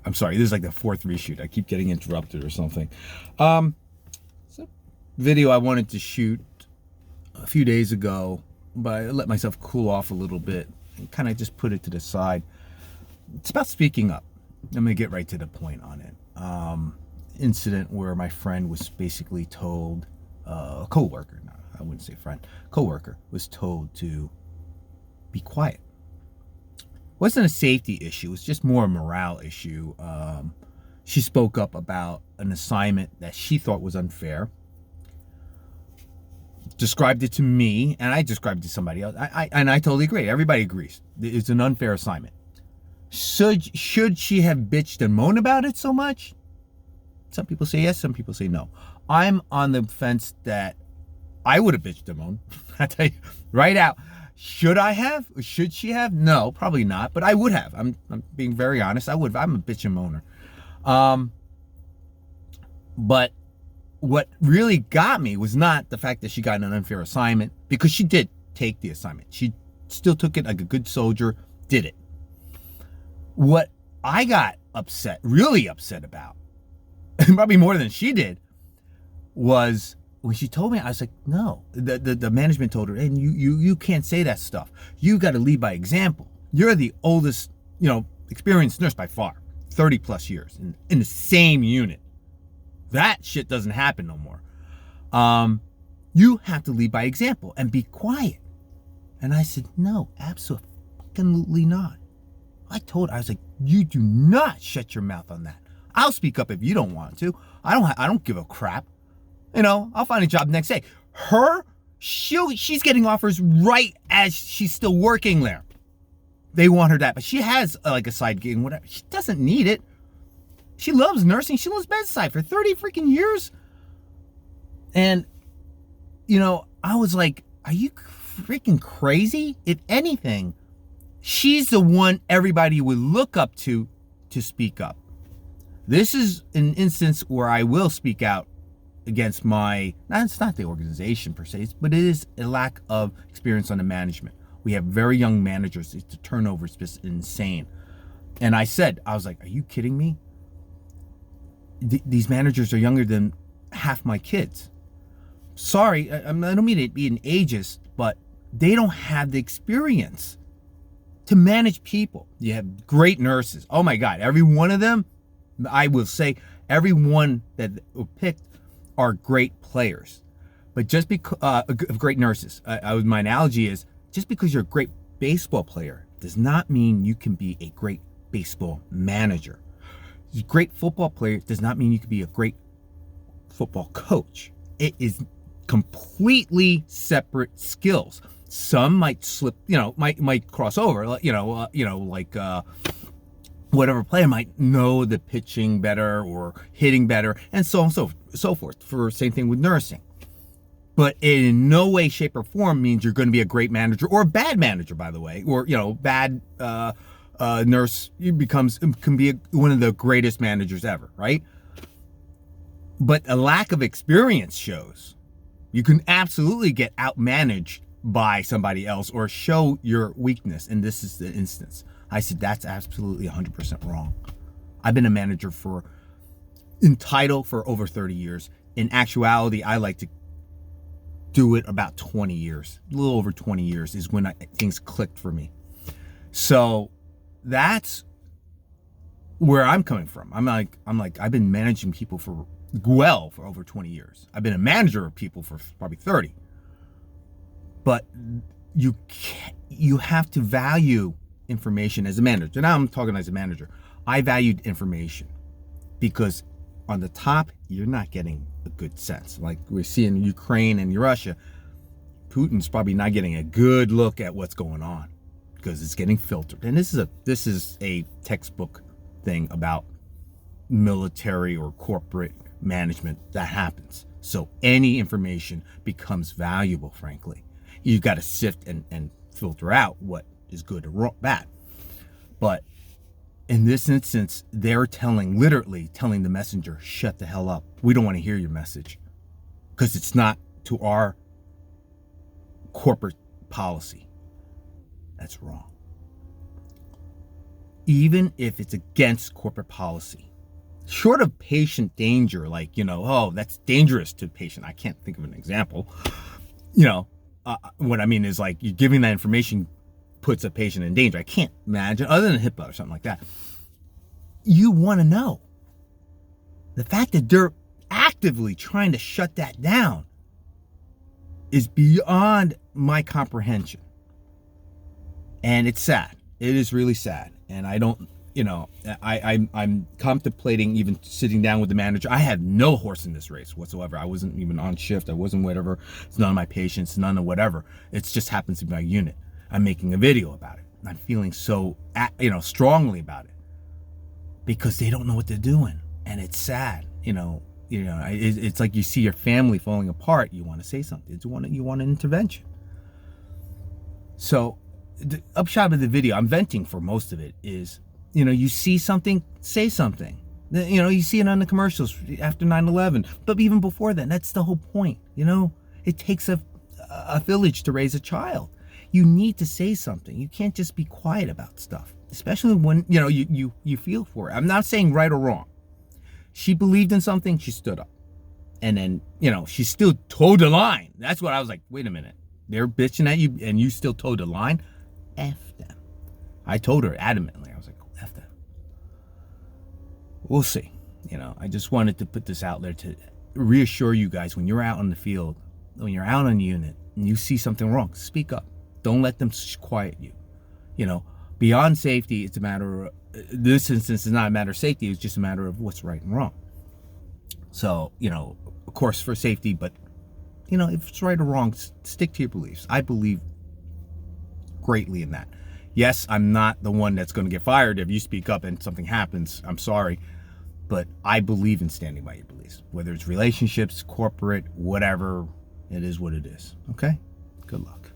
I'm sorry, this is like the fourth reshoot. I keep getting interrupted or something. It's a video I wanted to shoot a few days ago, but I let myself cool off a little bit and kind of just put it to the side. It's about speaking up. I'm gonna get right to the point on it. Incident where my friend was basically told, a co-worker, no, I wouldn't say friend, co-worker was told to be quiet. It wasn't a safety issue, it was just more a morale issue. She spoke up about an assignment that she thought was unfair, described it to me, and I described it to somebody else. I totally agree. Everybody agrees. It's an unfair assignment. Should she have bitched and moaned about it so much? Some people say yes, some people say no. I'm on the fence that I would have bitched and moaned. I tell you right out. Should I have? Should she have? No, probably not. But I would have. I'm being very honest. I would have. I'm a bitch and moaner. But what really got me was not the fact that she got an unfair assignment, because she did take the assignment. She still took it like a good soldier, did it. What I got really upset about, probably more than she did, was when she told me. I was like, no. The management told her, and you can't say that stuff. You got to lead by example. You're the oldest, experienced nurse by far, 30 plus years in the same unit. That shit doesn't happen no more. You have to lead by example and be quiet. And I said, no, absolutely not. I was like, you do not shut your mouth on that. I'll speak up if you don't want to. I don't give a crap. I'll find a job next day. She's getting offers right as she's still working there. They want her that, but she has like a side gig and whatever. She doesn't need it. She loves nursing. She loves bedside for 30 freaking years. And, I was like, are you freaking crazy? If anything, she's the one everybody would look up to speak up. This is an instance where I will speak out against it's not the organization per se, but it is a lack of experience on the management. We have very young managers. The turnover is just insane. And I was like, are you kidding me? These managers are younger than half my kids. Sorry, I don't mean to be an ageist, but they don't have the experience to manage people. You have great nurses. Oh my God, every one of them, I will say, every one that were picked are great players. But just because great nurses, my analogy is, just because you're a great baseball player does not mean you can be a great baseball manager. A great football player does not mean you can be a great football coach. It is completely separate skills. Some might slip, might cross over, whatever player might know the pitching better or hitting better, and so on and so forth. For same thing with nursing. But in no way, shape, or form means you're going to be a great manager or a bad manager, by the way, or bad nurse can be one of the greatest managers ever, right? But a lack of experience shows you can absolutely get outmanaged by somebody else or show your weakness. And this is the instance. I said, that's absolutely 100% wrong. I've been a manager in title for over 30 years. In actuality, I like to do it about 20 years. A little over 20 years is when things clicked for me. So that's where I'm coming from. I'm like, I've been managing people for over 20 years. I've been a manager of people for probably 30. But you have to value information as a manager. Now I'm talking as a manager. I valued information because on the top, you're not getting a good sense. Like we're seeing Ukraine and Russia, Putin's probably not getting a good look at what's going on because it's getting filtered. And this is a textbook thing about military or corporate management that happens. So any information becomes valuable, frankly. You've got to sift and filter out what is good or bad. But in this instance, they're literally telling the messenger, shut the hell up. We don't want to hear your message because it's not to our corporate policy. That's wrong. even if it's against corporate policy. Short of patient danger, like, oh, that's dangerous to the patient. I can't think of an example. What I mean is, like, you're giving that information puts a patient in danger. I can't imagine, other than HIPAA or something like that. You want to know. The fact that they're actively trying to shut that down is beyond my comprehension. And it's sad. It is really sad. And I don't, I'm contemplating even sitting down with the manager. I have no horse in this race whatsoever. I wasn't even on shift. I wasn't whatever. It's none of my patients, none of whatever. It just happens to be my unit. I'm making a video about it. I'm feeling so, strongly about it because they don't know what they're doing. And it's sad, it's like you see your family falling apart. You want to say something. You want an intervention. So the upshot of the video, I'm venting for most of it, is, you see something, say something. You see it on the commercials after 9/11, but even before that, that's the whole point. It takes a village to raise a child. You need to say something. You can't just be quiet about stuff, especially when, you feel for it. I'm not saying right or wrong. She believed in something, she stood up. And then, she still towed the line. That's what I was like, wait a minute. They're bitching at you and you still towed the line? F them. I told her adamantly. I was like, F them. We'll see. I just wanted to put this out there to reassure you guys, when you're out on the field, when you're out on the unit and you see something wrong, speak up. Don't let them quiet you. Beyond safety, it's a matter of, this instance is not a matter of safety, it's just a matter of what's right and wrong. So, of course for safety, but, if it's right or wrong, stick to your beliefs. I believe greatly in that. Yes, I'm not the one that's going to get fired if you speak up and something happens. I'm sorry. But I believe in standing by your beliefs. Whether it's relationships, corporate, whatever, it is what it is. Okay? Good luck.